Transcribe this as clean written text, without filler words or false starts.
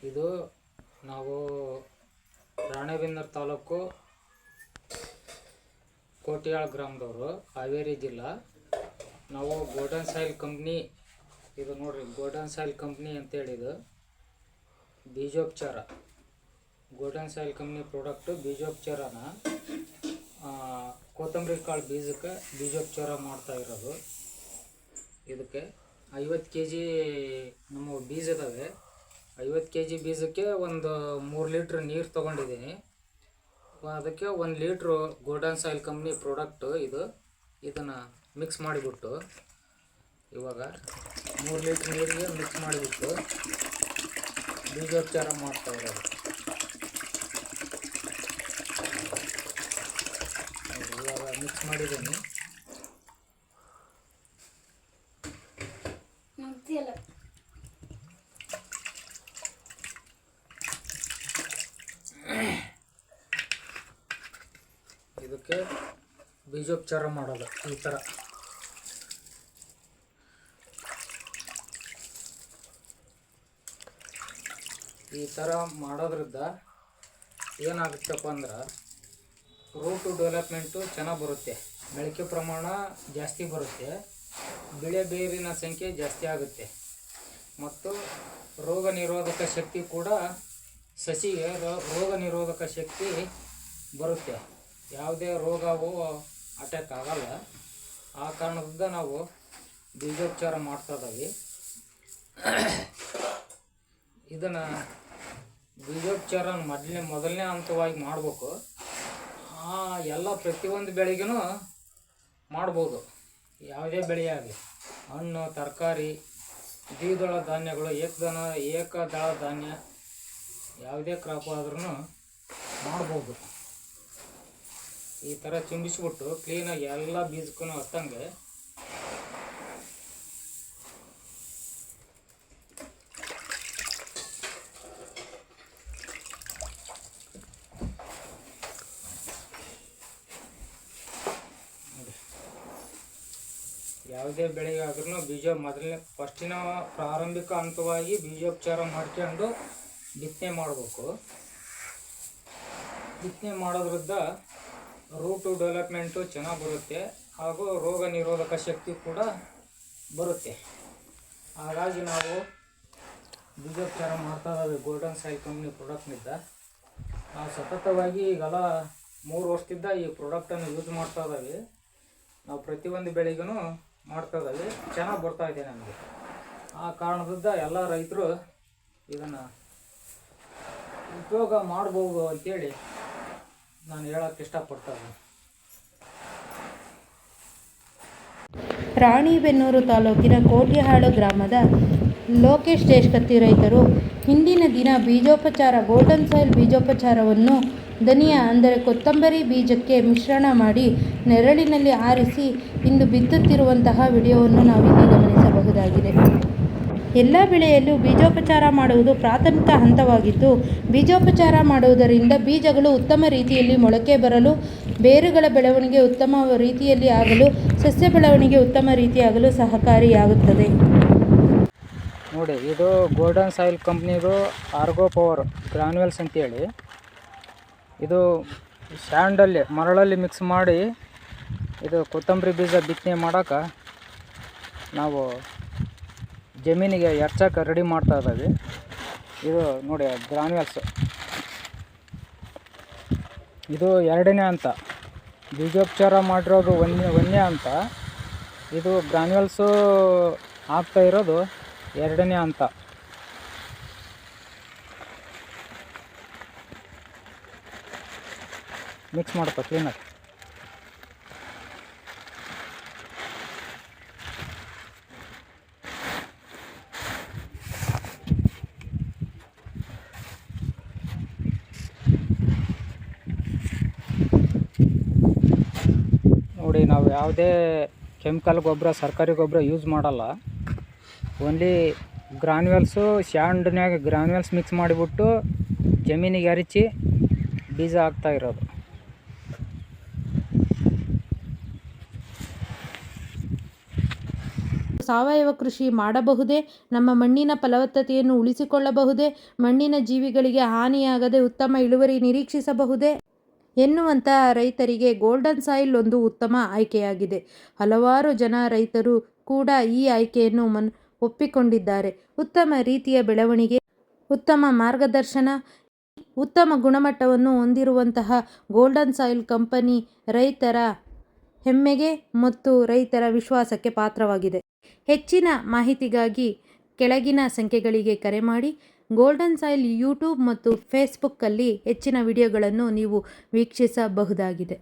ಇದು ನಾವು ರಾಣೆಬೆನ್ನೂರು ತಾಲೂಕು ಕೋಟಿಯಾಳ ಗ್ರಾಮದವರು, ಹಾವೇರಿ ಜಿಲ್ಲಾ. ನಾವು ಗೋಲ್ಡನ್ ಸಾಯಿಲ್ ಕಂಪ್ನಿ, ಇದು ನೋಡ್ರಿ ಗೋಲ್ಡನ್ ಸಾಯಿಲ್ ಕಂಪ್ನಿ ಅಂತೇಳಿ, ಇದು ಬೀಜೋಪಚಾರ, ಗೋಲ್ಡನ್ ಸಾಯಿಲ್ ಕಂಪ್ನಿ ಪ್ರಾಡಕ್ಟು ಬೀಜೋಪಚಾರನ ಕೊತ್ತಂಬರಿ ಕಾಳು ಬೀಜಕ್ಕೆ ಬೀಜೋಪಚಾರ ಮಾಡ್ತಾ ಇರೋದು. ಇದಕ್ಕೆ 50 kg ನಮ್ಮ ಬೀಜ ಇದ್ದಾವೆ. 50 kg ಬೀಜಕ್ಕೆ ಒಂದು 3 ಲೀಟ್ರ್ ನೀರು ತೊಗೊಂಡಿದ್ದೀನಿ. ಅದಕ್ಕೆ 1 litre golden soil company product ಇದನ್ನು ಮಿಕ್ಸ್ ಮಾಡಿಬಿಟ್ಟು, ಇವಾಗ 3 ಲೀಟ್ರ್ ನೀರಿಗೆ ಮಿಕ್ಸ್ ಮಾಡಿಬಿಟ್ಟು ಬೀಜೋಪಚಾರ ಮಾಡ್ತಾ ಇರೋದು. ಇವಾಗ ಮಿಕ್ಸ್ ಮಾಡಿದ್ದೀನಿ. ಇದಕ್ಕೆ ಬೀಜೋಪಚಾರ ಮಾಡೋದು ಈ ಥರ ಮಾಡೋದ್ರಿಂದ ಏನಾಗುತ್ತಪ್ಪ ಅಂದ್ರೆ ರೂಟು ಡೆವಲಪ್ಮೆಂಟು ಚೆನ್ನಾಗಿ ಬರುತ್ತೆ, ಮೊಳಕೆ ಪ್ರಮಾಣ ಜಾಸ್ತಿ ಬರುತ್ತೆ, ಬಿಳೆ ಬೇರಿನ ಸಂಖ್ಯೆ ಜಾಸ್ತಿ ಆಗುತ್ತೆ, ಮತ್ತು ರೋಗ ನಿರೋಧಕ ಶಕ್ತಿ ಕೂಡ ಸಸಿಗೆ ರೋಗ ನಿರೋಧಕ ಶಕ್ತಿ ಬರುತ್ತೆ. ಯಾವುದೇ ರೋಗವು ಅಟ್ಯಾಕ್ ಆಗಲ್ಲ. ಆ ಕಾರಣದಿಂದ ನಾವು ಬೀಜೋಪಚಾರ ಮಾಡ್ತಾ ಇದ್ದೀವಿ. ಇದನ್ನು ಬೀಜೋಪಚಾರ ಮೊದಲನೇ ಹಂತವಾಗಿ ಮಾಡಬೇಕು. ಎಲ್ಲ ಪ್ರತಿಯೊಂದು ಬೆಳೆಗೂ ಮಾಡ್ಬೋದು. ಯಾವುದೇ ಬೆಳೆ ಆಗಲಿ, ಹಣ್ಣು, ತರಕಾರಿ, ದ್ವಿದಳ ಧಾನ್ಯಗಳು, ಏಕದಳ ಧಾನ್ಯ, ಯಾವುದೇ ಕ್ರಾಪ್ ಆದ್ರೂ ಮಾಡ್ಬೋದು. ಈ ಥರ ಚಿಂಬಿಸ್ಬಿಟ್ಟು ಕ್ಲೀನಾಗಿ ಎಲ್ಲ ಬೀಜಕ್ಕೂ ಹತ್ತಂಗೆ ಯಾವುದೇ ಬೆಳೆಗಾದ್ರೂ ಬೀಜ ಫಸ್ಟಿನ ಪ್ರಾರಂಭಿಕ ಹಂತವಾಗಿ ಬೀಜೋಪಚಾರ ಮಾಡ್ಕೊಂಡು ಬಿತ್ತನೆ ಮಾಡಬೇಕು. ಬಿತ್ತನೆ ಮಾಡೋದ್ರಿಂದ ರೂಟು ಡೆವಲಪ್ಮೆಂಟು ಚೆನ್ನಾಗಿ ಬರುತ್ತೆ, ಹಾಗೂ ರೋಗ ನಿರೋಧಕ ಶಕ್ತಿ ಕೂಡ ಬರುತ್ತೆ. ಹಾಗಾಗಿ ನಾವು ಬೀಜೋಪಚಾರ ಮಾಡ್ತಾ ಇದ್ದೀವಿ ಗೋಲ್ಡನ್ ಸಾಯಿಲ್ ಕಂಪ್ನಿ ಪ್ರಾಡಕ್ಟ್ನಿಂದ. ನಾವು ಸತತವಾಗಿ ಈಗೆಲ್ಲ 3 ವರ್ಷದಿಂದ ಈ ಪ್ರಾಡಕ್ಟನ್ನು ಯೂಸ್ ಮಾಡ್ತಾ ಇದ್ದೀವಿ. ನಾವು ಪ್ರತಿಯೊಂದು ಬೆಳೆಗೂ ಮಾಡ್ತಾ ಇದ್ದೀವಿ, ಚೆನ್ನಾಗಿ ಬರ್ತಾಯಿದೆ ನಮಗೆ. ಆ ಕಾರಣದಿಂದ ಎಲ್ಲ ರೈತರು ಇದನ್ನು ಉಪಯೋಗ ಮಾಡ್ಬೋದು ಅಂತೇಳಿ ನಾನು ಹೇಳೋಕ್ಕೆ ಇಷ್ಟಪಡ್ತೀನಿ. ರಾಣಿಬೆನ್ನೂರು ತಾಲೂಕಿನ ಕೋಟಿಹಾಳು ಗ್ರಾಮದ ಲೋಕೇಶ್ ದೇಶಕತ್ತಿ ರೈತರು ಹಿಂದಿನ ದಿನ ಬೀಜೋಪಚಾರ ಗೋಲ್ಡನ್ ಸಾಯಿಲ್ ಬೀಜೋಪಚಾರವನ್ನು ಧನಿಯಾ ಅಂದರೆ ಕೊತ್ತಂಬರಿ ಬೀಜಕ್ಕೆ ಮಿಶ್ರಣ ಮಾಡಿ ನೆರಳಿನಲ್ಲಿ ಆರಿಸಿ ಇಂದು ಬಿತ್ತುತ್ತಿರುವಂತಹ ವಿಡಿಯೋವನ್ನು ನಾವಿಲ್ಲಿ ಗಮನಿಸಬಹುದಾಗಿದೆ. ಎಲ್ಲ ಬೆಳೆಯಲ್ಲೂ ಬೀಜೋಪಚಾರ ಮಾಡುವುದು ಪ್ರಾಥಮಿಕ ಹಂತವಾಗಿದ್ದು, ಬೀಜೋಪಚಾರ ಮಾಡುವುದರಿಂದ ಬೀಜಗಳು ಉತ್ತಮ ರೀತಿಯಲ್ಲಿ ಮೊಳಕೆ ಬರಲು, ಬೇರುಗಳ ಬೆಳವಣಿಗೆ ಉತ್ತಮ ರೀತಿಯಲ್ಲಿ ಆಗಲು, ಸಸ್ಯ ಬೆಳವಣಿಗೆ ಉತ್ತಮ ರೀತಿಯಾಗಲು ಸಹಕಾರಿಯಾಗುತ್ತದೆ. ನೋಡಿ, ಇದು ಗೋಲ್ಡನ್ ಸಾಯಿಲ್ ಕಂಪ್ನಿದು ಆರ್ಗೋ ಪವರ್ ಗ್ರಾನ್ಯುವಲ್ಸ್ ಅಂತೇಳಿ, ಇದು ಸ್ಯಾಂಡಲ್ಲಿ ಮರಳಲ್ಲಿ ಮಿಕ್ಸ್ ಮಾಡಿ ಇದು ಕೊತ್ತಂಬರಿ ಬೀಜ ಬಿತ್ತನೆ ಮಾಡೋಕೆ ನಾವು ಜಮೀನಿಗೆ ಎರ್ಚಕ್ಕೆ ರೆಡಿ ಮಾಡ್ತಾ ಇದ್ದೀವಿ. ಇದು ನೋಡಿ ಗ್ರಾನ್ಯುವಲ್ಸ್, ಇದು 2ನೇ ಹಂತ. ಬೀಜೋಪಚಾರ ಮಾಡಿರೋದು 1ನೇ ಹಂತ. ಇದು ಗ್ರಾನ್ಯುವಲ್ಸು ಆಗ್ತಾ ಇರೋದು 2ನೇ ಹಂತ. ಮಿಕ್ಸ್ ಮಾಡಪ್ಪ ಕ್ಲೀನಾಗಿ. ನೋಡಿ, ನಾವು ಯಾವುದೇ ಕೆಮಿಕಲ್ ಗೊಬ್ಬರ, ಸರ್ಕಾರಿ ಗೊಬ್ಬರ ಯೂಸ್ ಮಾಡಲ್ಲ. ಓನ್ಲಿ ಗ್ರಾನ್ಯುವಲ್ಸು ಸ್ಯಾಂಡ್ನ್ಯಾಗ ಗ್ರಾನ್ಯುವಲ್ಸ್ ಮಿಕ್ಸ್ ಮಾಡಿಬಿಟ್ಟು ಜಮೀನಿಗೆ ಹರಿಸಿ ಬೀಜ ಹಾಕ್ತಾ ಇರೋದು. ಸಾವಯವ ಕೃಷಿ ಮಾಡಬಹುದೇ? ನಮ್ಮ ಮಣ್ಣಿನ ಫಲವತ್ತತೆಯನ್ನು ಉಳಿಸಿಕೊಳ್ಳಬಹುದೇ? ಮಣ್ಣಿನ ಜೀವಿಗಳಿಗೆ ಹಾನಿಯಾಗದೆ ಉತ್ತಮ ಇಳುವರಿ ನಿರೀಕ್ಷಿಸಬಹುದೇ ಎನ್ನುವಂತಹ ರೈತರಿಗೆ ಗೋಲ್ಡನ್ ಸಾಯಿಲ್ ಒಂದು ಉತ್ತಮ ಆಯ್ಕೆಯಾಗಿದೆ. ಹಲವಾರು ಜನ ರೈತರು ಕೂಡ ಈ ಆಯ್ಕೆಯನ್ನು ಒಪ್ಪಿಕೊಂಡಿದ್ದಾರೆ. ಉತ್ತಮ ರೀತಿಯ ಬೆಳವಣಿಗೆ, ಉತ್ತಮ ಮಾರ್ಗದರ್ಶನ, ಉತ್ತಮ ಗುಣಮಟ್ಟವನ್ನು ಹೊಂದಿರುವಂತಹ ಗೋಲ್ಡನ್ ಸಾಯಿಲ್ ಕಂಪನಿ ರೈತರ ಹೆಮ್ಮೆಗೆ ಮತ್ತು ರೈತರ ವಿಶ್ವಾಸಕ್ಕೆ ಪಾತ್ರವಾಗಿದೆ. ಹೆಚ್ಚಿನ ಮಾಹಿತಿಗಾಗಿ ಕೆಳಗಿನ ಸಂಖ್ಯೆಗಳಿಗೆ ಕರೆ ಮಾಡಿ. ಗೋಲ್ಡನ್ ಸಾಯಿಲ್ ಯೂಟ್ಯೂಬ್ ಮತ್ತು ಫೇಸ್ಬುಕ್ಕಲ್ಲಿ ಹೆಚ್ಚಿನ ವಿಡಿಯೋಗಳನ್ನು ನೀವು ವೀಕ್ಷಿಸಬಹುದಾಗಿದೆ.